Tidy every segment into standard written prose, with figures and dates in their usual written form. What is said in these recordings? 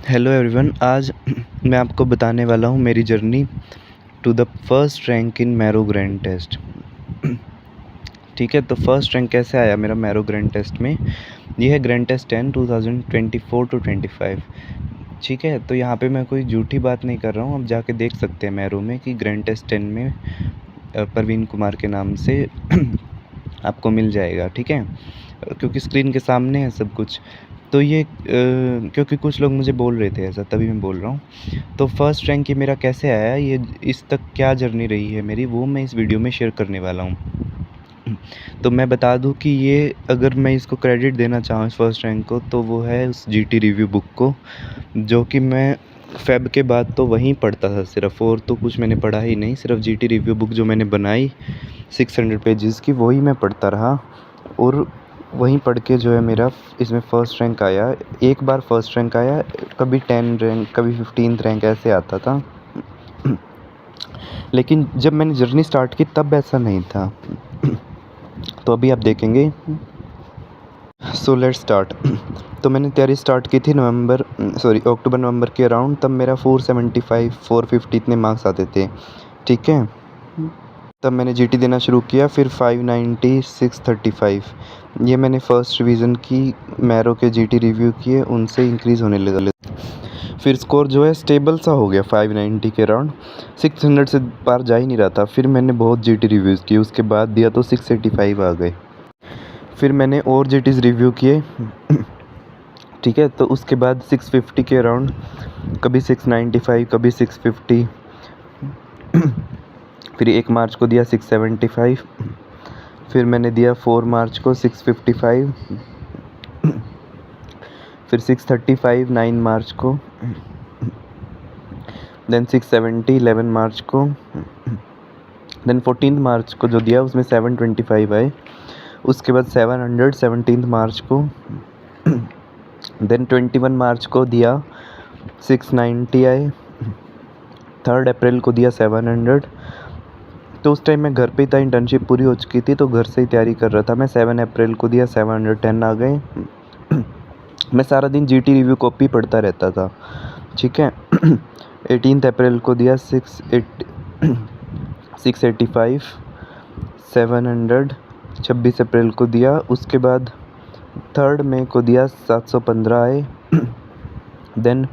Hello everyone, आज मैं आपको बताने वाला हूँ मेरी journey to the first rank in Marrow grand test. ठीक है, तो फर्स्ट रैंक कैसे आया मेरा मैरो ग्रैंड टेस्ट में। ये है ग्रैंड टेस्ट 10 2024 टू 25। ठीक है, तो यहाँ पे मैं कोई झूठी बात नहीं कर रहा हूँ, आप जाके देख सकते हैं मैरो में कि ग्रैंड टेस्ट 10 में प्रवीण कुमार के नाम से आपको मिल जाएगा। ठीक है, क्योंकि स्क्रीन के सामने है सब कुछ। तो ये क्योंकि कुछ लोग मुझे बोल रहे थे ऐसा, तभी मैं बोल रहा हूँ। तो फर्स्ट रैंक ये मेरा कैसे आया, ये इस तक क्या जर्नी रही है मेरी, वो मैं इस वीडियो में शेयर करने वाला हूँ। तो मैं बता दूँ कि ये अगर मैं इसको क्रेडिट देना चाहूँ इस फर्स्ट रैंक को, तो वो है उस जीटी रिव्यू बुक को, जो कि मैं फेब के बाद तो वहीं पढ़ता था सिर्फ, और तो कुछ मैंने पढ़ा ही नहीं। सिर्फ जीटी रिव्यू बुक जो मैंने बनाई 600 पेजेस की, वही मैं पढ़ता रहा और वहीं पढ़ के जो है मेरा इसमें फ़र्स्ट रैंक आया। एक बार फ़र्स्ट रैंक आया, कभी 10 रैंक, कभी 15th रैंक ऐसे आता था। लेकिन जब मैंने जर्नी स्टार्ट की तब ऐसा नहीं था। तो अभी आप देखेंगे। So let's start. तो मैंने तैयारी स्टार्ट की थी अक्टूबर नवंबर के अराउंड। तब मेरा 475 450 इतने मार्क्स आते थे। ठीक है, तब मैंने जीटी देना शुरू किया। फिर 590 635 ये मैंने फ़र्स्ट रिवीजन की, मैरो के जीटी रिव्यू किए, उनसे इंक्रीज़ होने लगा। फिर स्कोर जो है स्टेबल सा हो गया 590 के अराउंड, 600 से पार जा ही नहीं रहा था। फिर मैंने बहुत जीटी रिव्यूज़ किए, उसके बाद दिया तो 685 आ गए। फिर मैंने और जीटीज़ रिव्यू किए। ठीक है, तो उसके बाद 650 के अराउंड, कभी 695, कभी 650। फिर 1 मार्च को दिया 675। फिर मैंने दिया 4 मार्च को 655। फिर 635 9 मार्च को, देन 670 11 मार्च को, देन 14 मार्च को जो दिया उसमें 725 आए। उसके बाद 700 17 मार्च को, देन 21 मार्च को दिया 690 आए। 3 अप्रैल को दिया 700। तो उस टाइम मैं घर पे ही था, इंटर्नशिप पूरी हो चुकी थी, तो घर से ही तैयारी कर रहा था मैं। 7 अप्रैल को दिया 710 आ गए। मैं सारा दिन जीटी रिव्यू कॉपी पढ़ता रहता था। ठीक है। 18 अप्रैल को दिया 685 700। 26 अप्रैल को दिया, उसके बाद 3 मई को दिया 715 आए। देन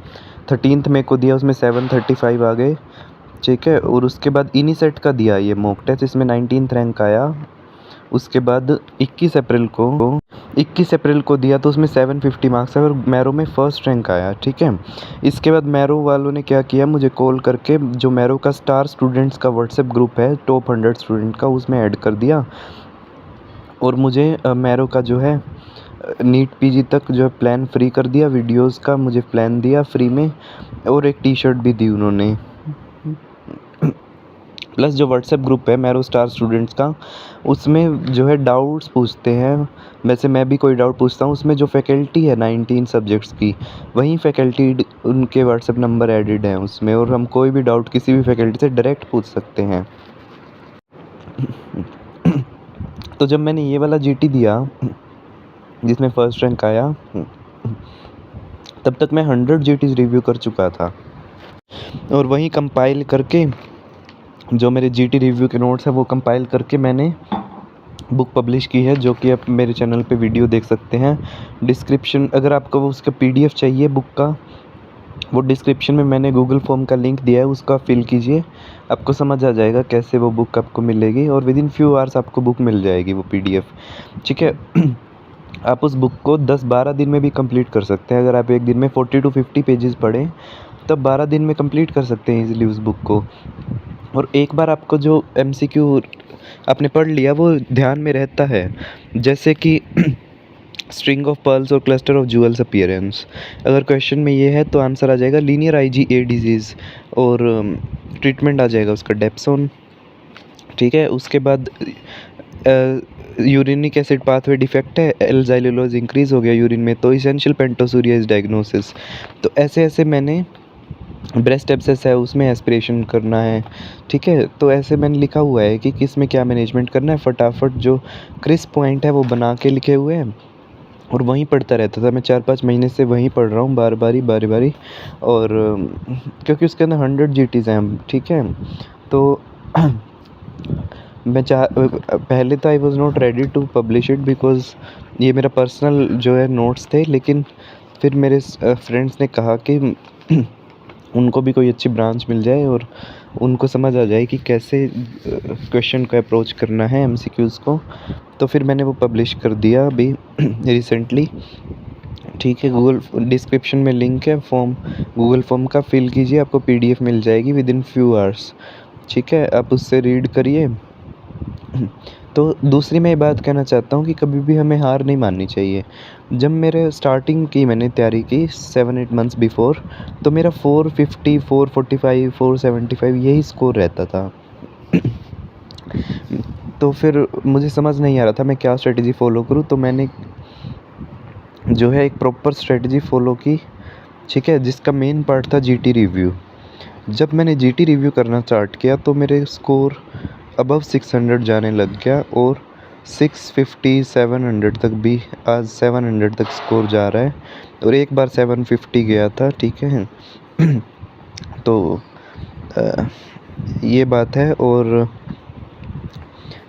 13 मई को दिया, उसमें 735 आ गए। ठीक है, और उसके बाद इनीसेट का दिया ये मॉक टेस्ट, इसमें 19th रैंक आया। उसके बाद 21 अप्रैल को दिया तो उसमें 750 मार्क्स है और मैरो में फ़र्स्ट रैंक आया। ठीक है, इसके बाद मैरो वालों ने क्या किया, मुझे कॉल करके, जो मैरो का स्टार स्टूडेंट्स का व्हाट्सएप ग्रुप है टॉप 100 स्टूडेंट का, उसमें ऐड कर दिया। और मुझे मैरो का जो है नीट पीजी तक जो है प्लान फ्री कर दिया, वीडियोस का मुझे प्लान दिया फ्री में, और एक टी शर्ट भी दी उन्होंने। प्लस जो व्हाट्सएप ग्रुप है मैरो स्टार स्टूडेंट्स का, उसमें जो है डाउट्स पूछते हैं। वैसे मैं भी कोई डाउट पूछता हूँ, उसमें जो फैकल्टी है 19 सब्जेक्ट्स की, वहीं फैकल्टी उनके व्हाट्सएप नंबर एडिड हैं उसमें, और हम कोई भी डाउट किसी भी फैकल्टी से डायरेक्ट पूछ सकते हैं। तो जब मैंने ये वाला जीटी दिया जिसमें फ़र्स्ट रैंक आया, तब तक मैं 100 जीटीज़ रिव्यू कर चुका था, और वहीं कंपाइल करके जो मेरे जीटी रिव्यू के नोट्स हैं वो कंपाइल करके मैंने बुक पब्लिश की है, जो कि आप मेरे चैनल पे वीडियो देख सकते हैं। डिस्क्रिप्शन, अगर आपको वो उसका पीडीएफ चाहिए बुक का, वो डिस्क्रिप्शन में मैंने गूगल फॉर्म का लिंक दिया है, उसका फिल कीजिए, आपको समझ आ जाएगा कैसे वो बुक आपको मिलेगी, और विदिन फ्यू आवर्स आपको बुक मिल जाएगी वो पीडीएफ। ठीक है। आप उस बुक को 10-12 दिन में भी कंप्लीट कर सकते हैं। अगर आप एक दिन में 40 to 50 पेजेस पढ़ें, तब 12 दिन में कंप्लीट कर सकते हैं ईजिली उस बुक को। और एक बार आपको जो एमसीक्यू आपने पढ़ लिया वो ध्यान में रहता है, जैसे कि स्ट्रिंग ऑफ पर्ल्स और क्लस्टर ऑफ जूअल्स अपीयरेंस। अगर क्वेश्चन में ये है तो आंसर आ जाएगा लीनियर आईजीए डिजीज़, और ट्रीटमेंट आ जाएगा उसका डेप्सोन। ठीक है, उसके बाद यूरिनिक एसिड पाथवे डिफेक्ट है, एल्जाइलोज इंक्रीज़ हो गया यूरिन में, तो इसेंशियल पेंटोसूरिया इज डायग्नोसिस। तो ऐसे ऐसे मैंने, ब्रेस्ट एब्सेस है उसमें एस्पिरेशन करना है। ठीक है, तो ऐसे मैंने लिखा हुआ है कि किस में क्या मैनेजमेंट करना है, फटाफट जो क्रिस्प पॉइंट है वो बना के लिखे हुए हैं, और वहीं पढ़ता रहता था। मैं 4-5 महीने से वहीं पढ़ रहा हूँ बारी-बारी और क्योंकि उसके अंदर 100 जीटीज़ हैं, ठीक है? तो पहले तो I was not ready to publish it because ये मेरा पर्सनल जो है नोट्स थे, लेकिन फिर मेरे फ्रेंड्स ने कहा कि उनको भी कोई अच्छी ब्रांच मिल जाए और उनको समझ आ जाए कि कैसे क्वेश्चन को अप्रोच करना है एमसीक्यूज़ को। तो फिर मैंने वो पब्लिश कर दिया अभी रिसेंटली, ठीक है? गूगल डिस्क्रिप्शन में लिंक है, गूगल फॉर्म का फिल कीजिए, आपको पीडीएफ मिल जाएगी विदिन फ्यू आवर्स, ठीक है? आप उससे रीड करिए। तो दूसरी मैं ये बात कहना चाहता हूँ कि कभी भी हमें हार नहीं माननी चाहिए। जब मेरे स्टार्टिंग की मैंने तैयारी की 7-8 मंथ्स बिफ़ोर, तो मेरा 450, 445, 475 यही स्कोर रहता था। तो फिर मुझे समझ नहीं आ रहा था मैं क्या स्ट्रैटेजी फ़ॉलो करूँ, तो मैंने जो है एक प्रॉपर स्ट्रैटेजी फ़ॉलो की, ठीक है? जिसका मेन पार्ट था जीटी रिव्यू। जब मैंने जीटी रिव्यू करना स्टार्ट किया तो मेरे स्कोर अबव 600 जाने लग गया और 650, 700 तक भी, आज 700 तक स्कोर जा रहा है और एक बार 750 गया था, ठीक है? तो ये बात है। और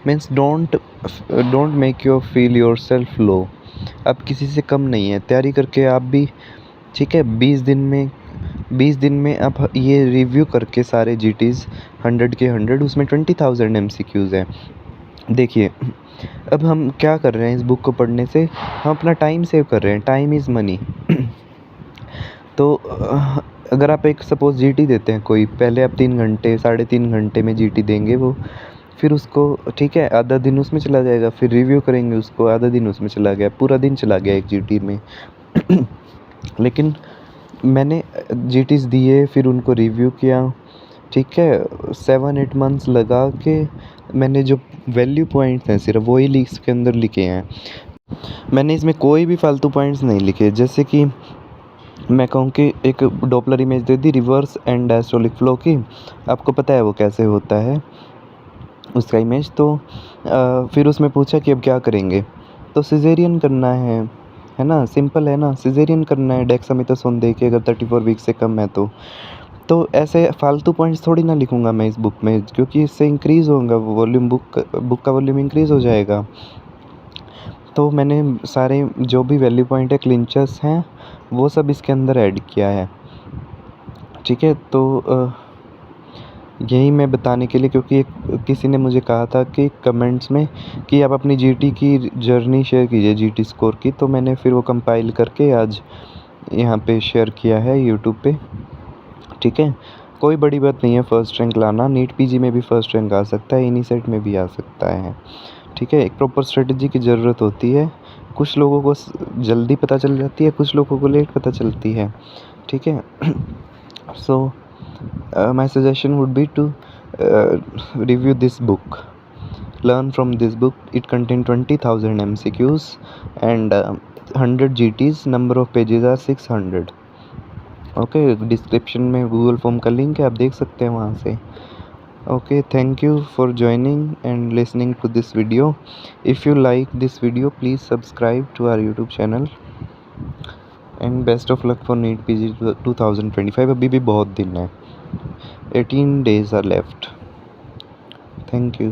means don't make you feel yourself low. आप किसी से कम नहीं है, तैयारी करके आप भी, ठीक है? 20 दिन में आप ये रिव्यू करके सारे जीटीज़ 100 के 100, उसमें 20,000 एमसीक्यूज़ हैं। देखिए, अब हम क्या कर रहे हैं इस बुक को पढ़ने से, हम अपना टाइम सेव कर रहे हैं, टाइम इज़ मनी। तो अगर आप एक सपोज़ जीटी देते हैं कोई, पहले आप 3 घंटे, साढ़े 3 घंटे में जीटी देंगे वो, फिर उसको, ठीक है, आधा दिन उसमें चला जाएगा, फिर रिव्यू करेंगे उसको, आधा दिन उसमें चला गया, पूरा दिन चला गया एक जीटी में। लेकिन मैंने जीटीज़ दिए, फिर उनको रिव्यू किया, ठीक है? 7-8 मंथ्स लगा के मैंने जो वैल्यू पॉइंट्स हैं सिर्फ वही इसके अंदर लिखे हैं। मैंने इसमें कोई भी फालतू पॉइंट्स नहीं लिखे। जैसे कि मैं कहूँ कि एक Doppler image they the reverse and diastolic flow की, आपको पता है वो कैसे होता है उसका इमेज। तो फिर उसमें पूछा कि अब क्या करेंगे, तो सिज़ेरियन करना है ना? सिंपल है ना? सिज़ेरियन करना है डेक्सामेथासोन दे के, अगर 34 वीक से कम है तो ऐसे फालतू पॉइंट्स थोड़ी ना लिखूँगा मैं इस बुक में, क्योंकि इससे इंक्रीज़ होगा वॉल्यूम, बुक का वॉल्यूम इंक्रीज़ हो जाएगा। तो मैंने सारे जो भी वैल्यू पॉइंट है, क्लिंचर्स हैं, वो सब इसके अंदर ऐड किया है, ठीक है? तो यही मैं बताने के लिए, क्योंकि किसी ने मुझे कहा था कि कमेंट्स में कि आप अपनी जीटी की जर्नी शेयर कीजिए, जीटी स्कोर की, तो मैंने फिर वो कंपाइल करके आज यहाँ पे शेयर किया है यूट्यूब पे, ठीक है? कोई बड़ी बात नहीं है फर्स्ट रैंक लाना, नीट पीजी में भी फर्स्ट रैंक आ सकता है, एनीसेट में भी आ सकता है, ठीक है? एक प्रॉपर स्ट्रेटजी की ज़रूरत होती है। कुछ लोगों को जल्दी पता चल जाती है, कुछ लोगों को लेट पता चलती है, ठीक है? सो my suggestion would be to review this book, learn from this book. It contains 20,000 MCQs and 100 GTs, number of pages are 600. Okay, description में गूगल फॉर्म का लिंक है, आप देख सकते हैं वहाँ से। Okay, thank you for joining and listening to this video. If you like this video, please subscribe to our YouTube channel and best of luck for NEET PG 2025. अभी भी बहुत दिन है, 18 days are left. Thank you.